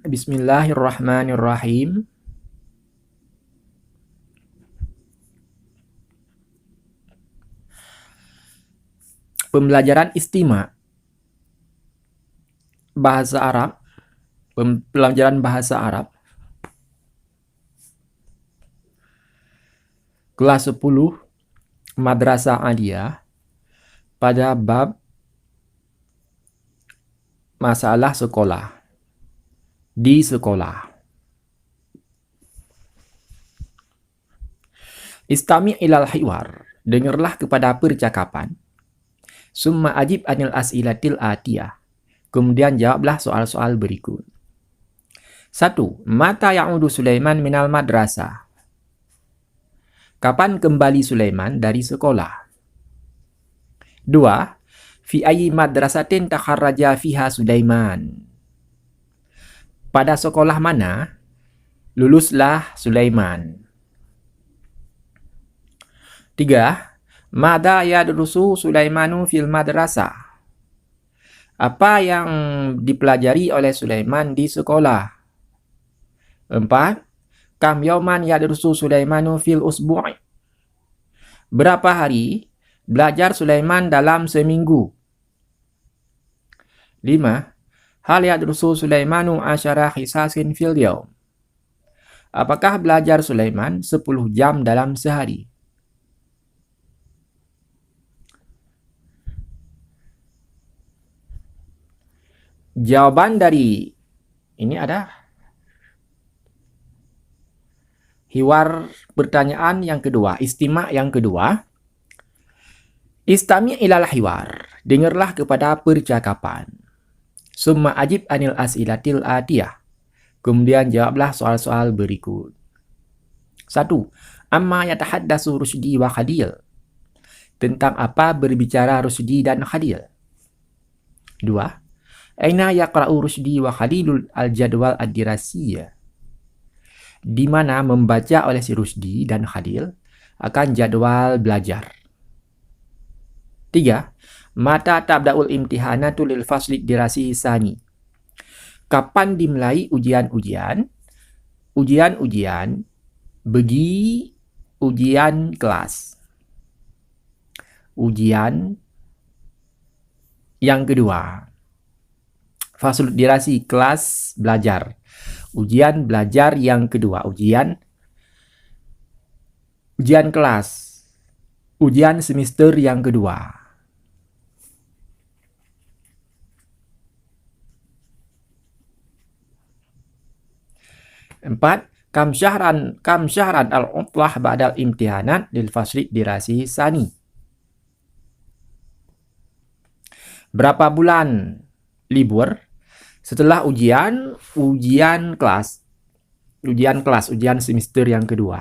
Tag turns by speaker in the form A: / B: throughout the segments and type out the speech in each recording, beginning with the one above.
A: Bismillahirrahmanirrahim. Pembelajaran istimak bahasa Arab, pembelajaran bahasa Arab kelas 10 Madrasah Aliyah pada bab masalah sekolah di sekolah. Istami' ilal hiwar, dengarlah kepada percakapan. Summa ajib anil as'ilatil atiyah, kemudian jawablah soal-soal berikut. 1. Mata ya'udu Sulaiman minal madrasah, kapan kembali Sulaiman dari sekolah? 2. Fi ayyi madrasatin takharraja fiha Sulaiman, pada sekolah mana luluslah Sulaiman? 3. Mada yadrusu Sulaimanu fil madrasah, apa yang dipelajari oleh Sulaiman di sekolah? 4. Kam yauman yadrusu Sulaimanu fil usbu'i, berapa hari belajar Sulaiman dalam seminggu? 5. Hal yadrusu Sulaimanu asyara khisasin fil yaum, apakah belajar Sulaiman 10 jam dalam sehari? Jawaban dari ini ada hiwar pertanyaan yang kedua, istimak yang kedua. Istami' ilal hiwar, dengarlah kepada percakapan. Summa ajib anil as'ilatil atiyah, kemudian jawablah soal-soal berikut. 1. Amma yatahaddasu Rusdi wa Khalil, tentang apa berbicara Rusdi dan Khalil? 2. Aina yaqra'u Rusdi wa Khalilul al-jadwal ad-dirasiyah, di mana membaca oleh si Rusdi dan Khalil akan jadwal belajar. 3. Mata tabda'ul imtihanatu lil fasli dirasi sani, kapan dimulai ujian-ujian bagi ujian kelas, ujian yang kedua. Fasl dirasi, kelas belajar, ujian belajar yang kedua, ujian kelas, ujian semester yang kedua. 4. Kam syahran al-utlah ba'dal imtihanat lil fasli dirasi sani, berapa bulan libur setelah ujian semester yang kedua.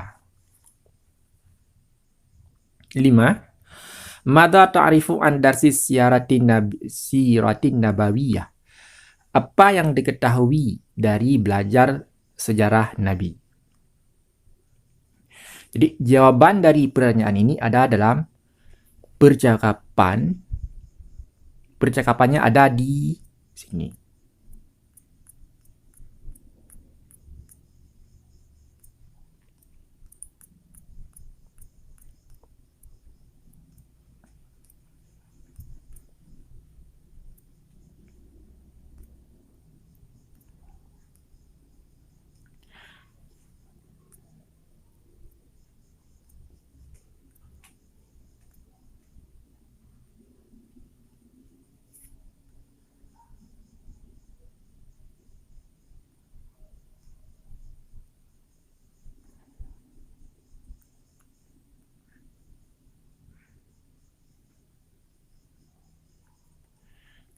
A: 5. Mada ta'rifu an darsis siratin nabawiyah, apa yang diketahui dari belajar sejarah Nabi? Jadi jawaban dari pertanyaan ini ada dalam percakapannya ada di sini.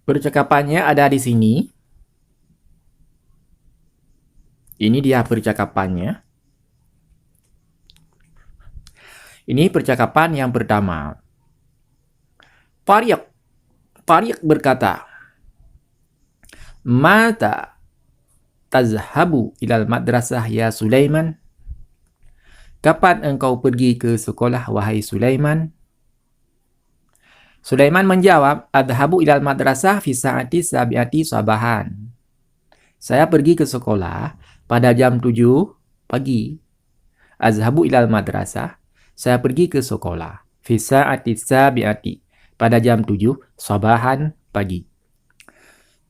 A: Percakapannya ada di sini. Ini dia percakapannya. Ini percakapan yang pertama. Tariq berkata, Mata tazhabu ilal madrasah ya Sulaiman, kapan engkau pergi ke sekolah wahai Sulaiman? Sulaiman menjawab, adhabu ilal madrasah fi sa'ati sabiati sabahan, Saya pergi ke sekolah pada jam 7 pagi. Azhabu ilal madrasah. Saya pergi ke sekolah. Fi sa'ati sabi'ati. Pada jam 7 sabahan pagi.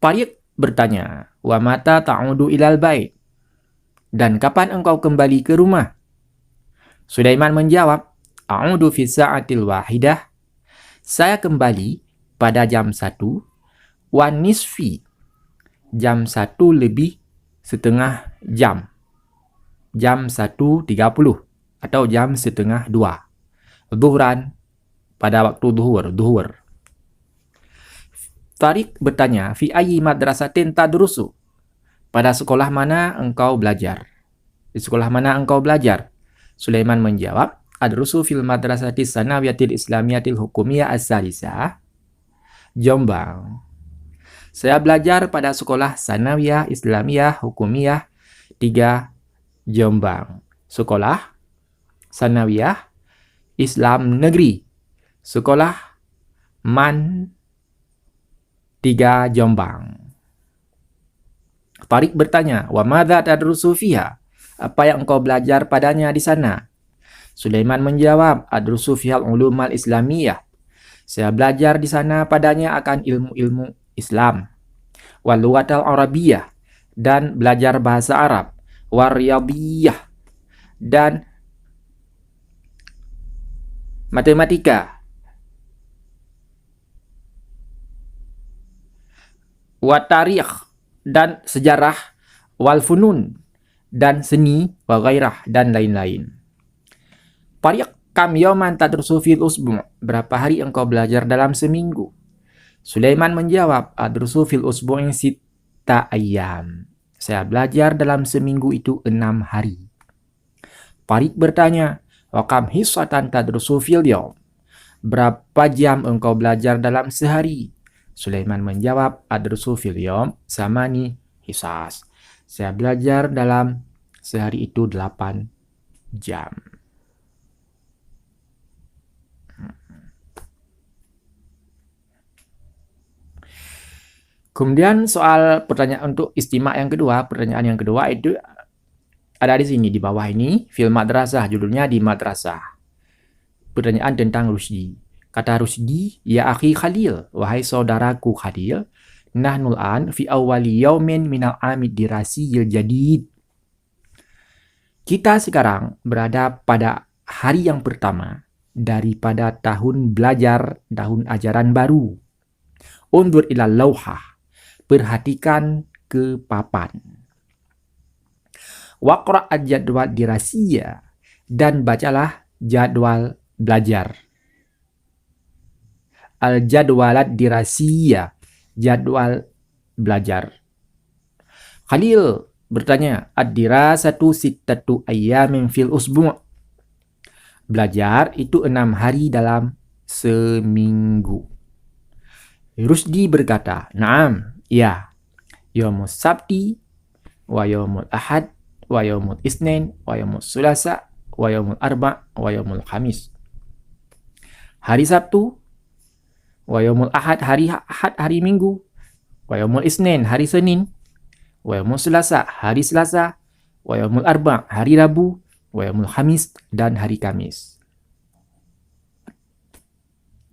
A: Tariq bertanya, wa mata ta'udu ilal bait? Dan kapan engkau kembali ke rumah? Sulaiman menjawab, a'udu fi sa'atil wahidah. Saya kembali pada jam 1 wan nisfi. Jam 1 lebih setengah jam. Jam 1.30 atau jam setengah 2. Zuhran pada waktu duhur. Tariq bertanya, fi ayyi madrasatin tadrusu? Pada sekolah mana engkau belajar? Di sekolah mana engkau belajar? Sulaiman menjawab, adrusu fil madrasati sanawiyatil islamiyatil hukumiyah as-salisah, Jombang. Saya belajar pada sekolah sanawiyah islamiyah hukumiyah 3 Jombang. Sekolah sanawiyah Islam negeri. Sekolah Man 3 Jombang. Tariq bertanya, wa madza tadrusu fiha? Apa yang engkau belajar padanya di sana? Sulaiman menjawab, adrusu fihal ulumal islamiyah. Saya belajar di sana padanya akan ilmu-ilmu Islam. Wal lughatal arabiyah, dan belajar bahasa Arab. War riyadiyah, dan matematika. Wa tarikh, dan sejarah. Wal funun, dan seni. Wa ghairah, dan lain-lain. Tariq, kam yawman tadrusu fil usbu'? Berapa hari engkau belajar dalam seminggu? Sulaiman menjawab, adrusu fil usbu'in sita ayyam. Saya belajar dalam seminggu itu 6 hari. Tariq bertanya, wa kam hissatan tadrusu fil yawm? Berapa jam engkau belajar dalam sehari? Sulaiman menjawab, adrusu fil yawm samani hisas. Saya belajar dalam sehari itu 8 jam. Kemudian soal pertanyaan untuk istimak yang kedua, pertanyaan yang kedua itu ada di sini, di bawah ini, fil madrasah, judulnya di madrasah. Pertanyaan tentang Rusdi. Kata Rusdi, ya akhi Khalil, wahai saudaraku Khalil, nahnul an fi awwali yaumin minal amid dirasiyil jadid. Kita sekarang berada pada hari yang pertama daripada tahun belajar, tahun ajaran baru. Undur ila lauhah. Perhatikan ke papan. Waqra' al-jadwal dirasiyah, dan bacalah jadwal belajar. Al-jadwalat dirasiyah, jadwal belajar. Khalil bertanya, ad-dirasatu sittatu ayyamin fil usbu'? Belajar itu 6 hari dalam seminggu. Rusdi berkata, na'am, ya, yaumus sabti, wa yaumul ahad, wa yaumul isnin, wa yaumul sulasa, wa yaumul arba, wa yaumul khamis. Hari Sabtu, wa yaumul ahad, hari ahad, hari Minggu, wa yaumul isnin, hari Senin, wa yaumul sulasa, hari Selasa, wa yaumul arba, hari Rabu, wa yaumul khamis, dan hari Kamis.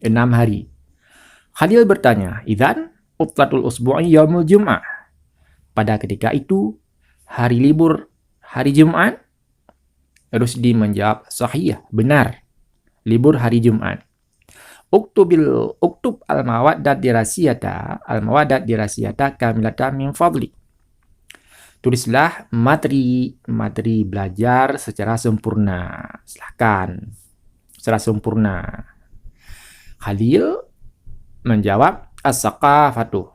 A: 6 hari. Khalil bertanya, idzan utlatul usbu'i yaumul jum'ah. Pada ketika itu, hari libur hari Jumat? Rusdi menjawab, sahih, benar. Libur hari Jumat. Uktub al-mawaddat dirasiyata kamilatan min fadli. Tulislah materi belajar secara sempurna. Silakan. Secara sempurna. Khalil menjawab, as-saqafatu.